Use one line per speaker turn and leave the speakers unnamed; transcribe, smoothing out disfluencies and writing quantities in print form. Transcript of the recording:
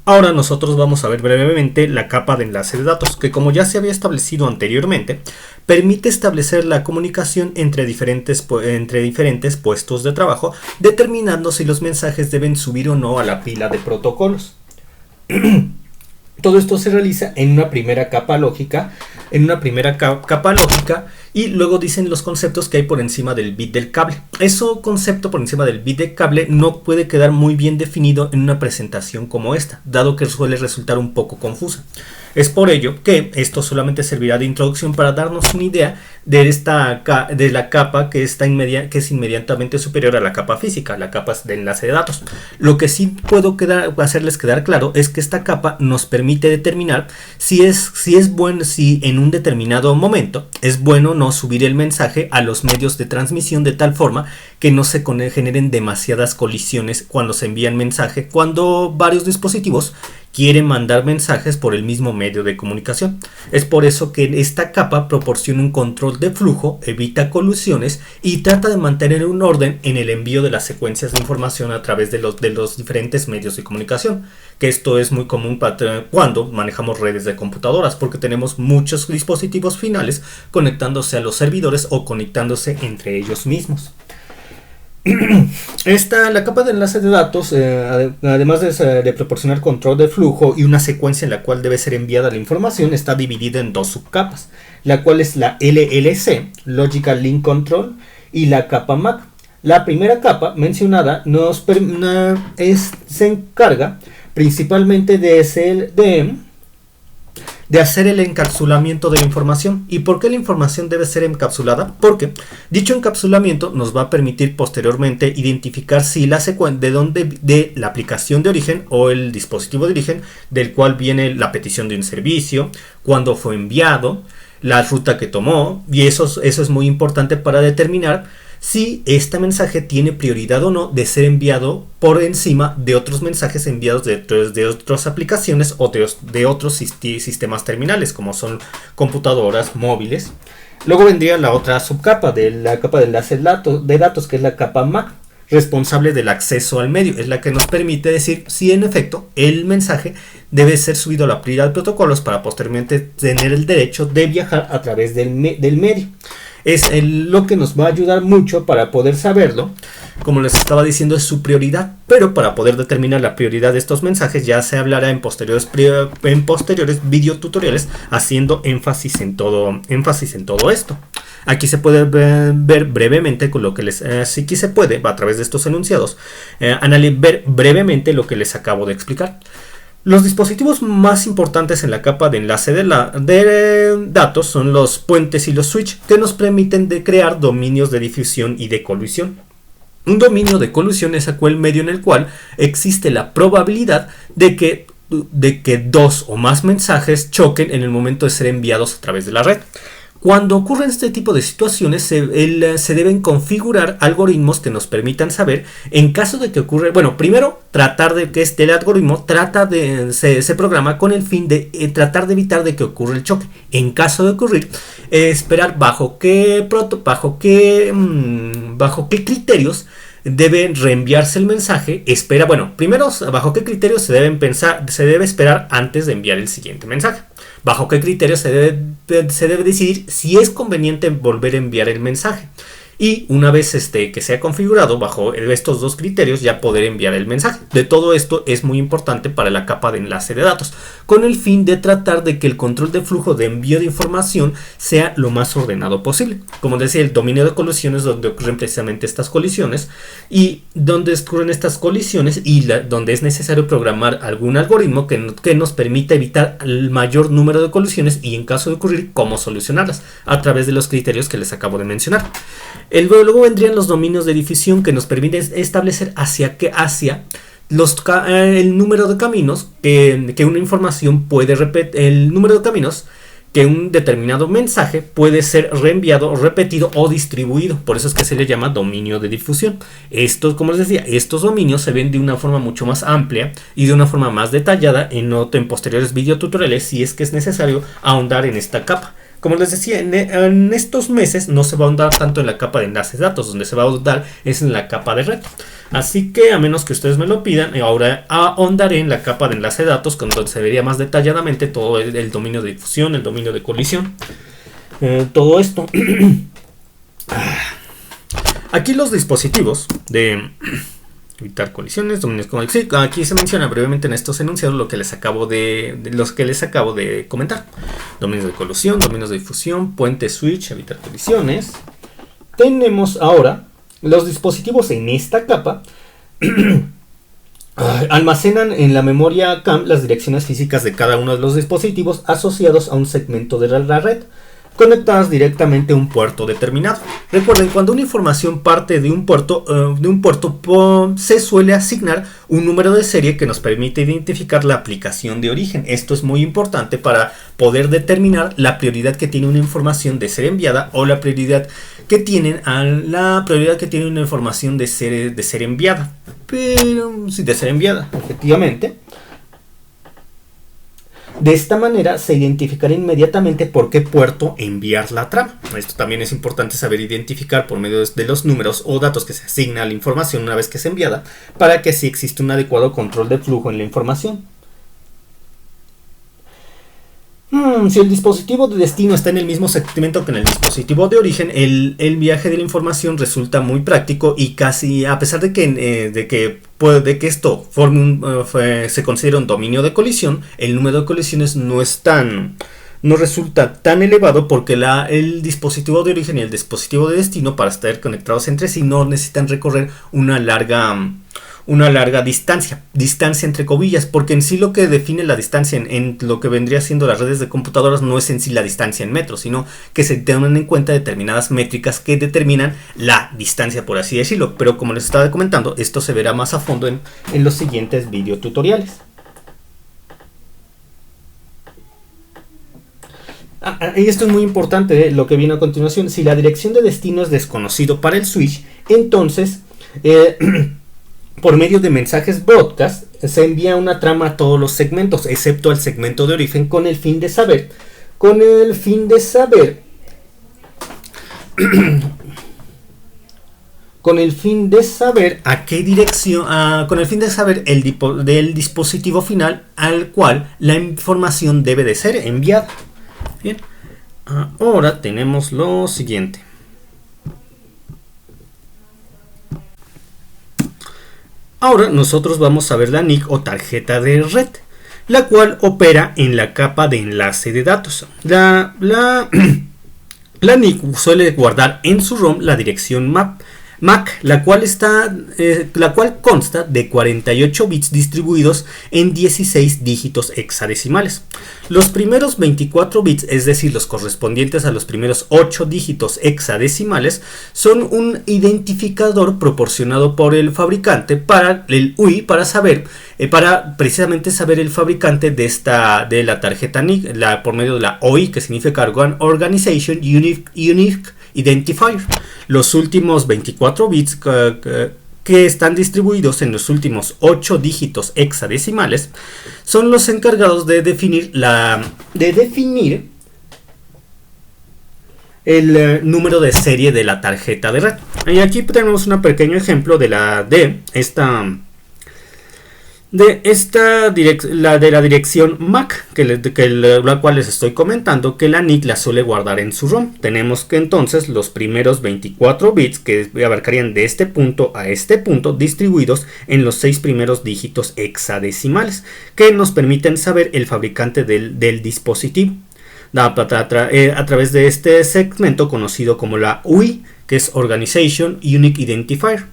Ahora nosotros vamos a ver brevemente la capa de enlace de datos, que como ya se había establecido anteriormente, permite establecer la comunicación entre diferentes puestos de trabajo, determinando si los mensajes deben subir o no a la pila de protocolos. Todo esto se realiza en una primera capa lógica, y luego dicen los conceptos que hay por encima del bit del cable. Ese concepto por encima del bit del cable no puede quedar muy bien definido en una presentación como esta, dado que suele resultar un poco confusa. Es por ello que esto solamente servirá de introducción para darnos una idea de la capa que es inmediatamente superior a la capa física, la capa de enlace de datos. Lo que sí puedo hacerles quedar claro es que esta capa nos permite determinar si en un determinado momento es bueno no subir el mensaje a los medios de transmisión de tal forma que no se generen demasiadas colisiones cuando se envían mensaje, cuando varios dispositivos quieren mandar mensajes por el mismo medio de comunicación. Es por eso que esta capa proporciona un control de flujo, evita colisiones y trata de mantener un orden en el envío de las secuencias de información a través de los diferentes medios de comunicación, que esto es muy común cuando manejamos redes de computadoras, porque tenemos muchos dispositivos finales conectándose a los servidores o conectándose entre ellos mismos. La capa de enlace de datos, además de proporcionar control de flujo y una secuencia en la cual debe ser enviada la información, está dividida en dos subcapas, la cual es la LLC, Logical Link Control, y la capa MAC. La primera capa mencionada se encarga principalmente de hacer el encapsulamiento de la información. ¿Y por qué la información debe ser encapsulada? Porque dicho encapsulamiento nos va a permitir posteriormente identificar si de la aplicación de origen o el dispositivo de origen del cual viene la petición de un servicio, cuándo fue enviado, la ruta que tomó, y eso es muy importante para determinar si este mensaje tiene prioridad o no de ser enviado por encima de otros mensajes enviados de otras aplicaciones o de otros sistemas terminales, como son computadoras, móviles. Luego vendría la otra subcapa de la capa de enlace de datos, que es la capa MAC, responsable del acceso al medio. Es la que nos permite decir si en efecto el mensaje debe ser subido a la pila de protocolos para posteriormente tener el derecho de viajar a través del medio. Es lo que nos va a ayudar mucho para poder saberlo. Como les estaba diciendo, es su prioridad, pero para poder determinar la prioridad de estos mensajes ya se hablará en posteriores videotutoriales haciendo énfasis en todo esto. Aquí se puede ver brevemente con lo que aquí se puede, a través de estos enunciados, ver brevemente lo que les acabo de explicar. Los dispositivos más importantes en la capa de enlace de datos son los puentes y los switch, que nos permiten crear dominios de difusión y de colusión. Un dominio de colusión es aquel medio en el cual existe la probabilidad de que dos o más mensajes choquen en el momento de ser enviados a través de la red. Cuando ocurren este tipo de situaciones, se deben configurar algoritmos que nos permitan saber en caso de que ocurra. Bueno, primero tratar de que el algoritmo se programa con el fin de tratar de evitar de que ocurra el choque. En caso de ocurrir, esperar bajo qué criterios debe reenviarse el mensaje. Primero bajo qué criterios se debe esperar antes de enviar el siguiente mensaje. Bajo qué criterios se debe decidir si es conveniente volver a enviar el mensaje. Y una vez que sea configurado bajo estos dos criterios, ya poder enviar el mensaje. De todo esto es muy importante para la capa de enlace de datos, con el fin de tratar de que el control de flujo de envío de información sea lo más ordenado posible. Como decía, el dominio de colisiones, donde ocurren precisamente estas colisiones, y donde ocurren estas colisiones y donde es necesario programar algún algoritmo que nos permita evitar el mayor número de colisiones y, en caso de ocurrir, cómo solucionarlas a través de los criterios que les acabo de mencionar. Luego vendrían los dominios de difusión, que nos permiten establecer el número de caminos que una información puede repetir, el número de caminos que un determinado mensaje puede ser reenviado, repetido o distribuido. Por eso es que se le llama dominio de difusión. Como les decía, estos dominios se ven de una forma mucho más amplia y de una forma más detallada en posteriores videotutoriales, si es que es necesario ahondar en esta capa. Como les decía, en estos meses no se va a ahondar tanto en la capa de enlaces de datos, donde se va a ahondar es en la capa de red. Así que a menos que ustedes me lo pidan, ahora ahondaré en la capa de enlace de datos, donde se vería más detalladamente todo el dominio de difusión, el dominio de colisión, todo esto. Aquí los dispositivos de evitar colisiones, dominios como sí, aquí se menciona brevemente en estos enunciados lo que les acabo de comentar. Dominios de colisión, dominios de difusión, puente switch, evitar colisiones. Tenemos ahora los dispositivos en esta capa. Almacenan en la memoria CAM las direcciones físicas de cada uno de los dispositivos asociados a un segmento de la red, conectadas directamente a un puerto determinado. Recuerden, cuando una información parte de un puerto, se suele asignar un número de serie que nos permite identificar la aplicación de origen. Esto es muy importante para poder determinar la prioridad que tiene una información de ser enviada o la prioridad que tiene una información de ser enviada. Pero sí, de ser enviada, efectivamente. De esta manera se identificará inmediatamente por qué puerto enviar la trama. Esto también es importante saber identificar por medio de los números o datos que se asigna a la información una vez que es enviada, para que así exista un adecuado control de flujo en la información. Si el dispositivo de destino está en el mismo segmento que en el dispositivo de origen, el viaje de la información resulta muy práctico y casi, a pesar de que esto se considera un dominio de colisión, el número de colisiones no resulta tan elevado, porque el dispositivo de origen y el dispositivo de destino, para estar conectados entre sí, no necesitan recorrer una larga distancia entre comillas, porque en sí lo que define la distancia en lo que vendría siendo las redes de computadoras no es en sí la distancia en metros, sino que se toman en cuenta determinadas métricas que determinan la distancia, por así decirlo. Pero como les estaba comentando, esto se verá más a fondo en los siguientes videotutoriales. Y esto es muy importante, lo que viene a continuación. Si la dirección de destino es desconocido para el switch, entonces por medio de mensajes broadcast se envía una trama a todos los segmentos, excepto al segmento de origen, con el fin de saber a qué dirección, con el fin de saber del dispositivo final al cual la información debe de ser enviada. Bien, ahora tenemos lo siguiente. Ahora nosotros vamos a ver la NIC o tarjeta de red, la cual opera en la capa de enlace de datos. La NIC suele guardar en su ROM la dirección MAC, la cual consta de 48 bits distribuidos en 16 dígitos hexadecimales. Los primeros 24 bits, es decir, los correspondientes a los primeros 8 dígitos hexadecimales, son un identificador proporcionado por el fabricante para el UI, para precisamente saber el fabricante de la tarjeta NIC, por medio de la OI, que significa Organization Unique Identifier. Los últimos 24 bits que están distribuidos en los últimos 8 dígitos hexadecimales son los encargados de definir el número de serie de la tarjeta de red. Y aquí tenemos un pequeño ejemplo de la dirección MAC, la cual les estoy comentando, que la NIC la suele guardar en su ROM. Tenemos que entonces los primeros 24 bits, que abarcarían de este punto a este punto, distribuidos en los 6 primeros dígitos hexadecimales, que nos permiten saber el fabricante del dispositivo a través de este segmento conocido como la UI, que es Organization Unique Identifier.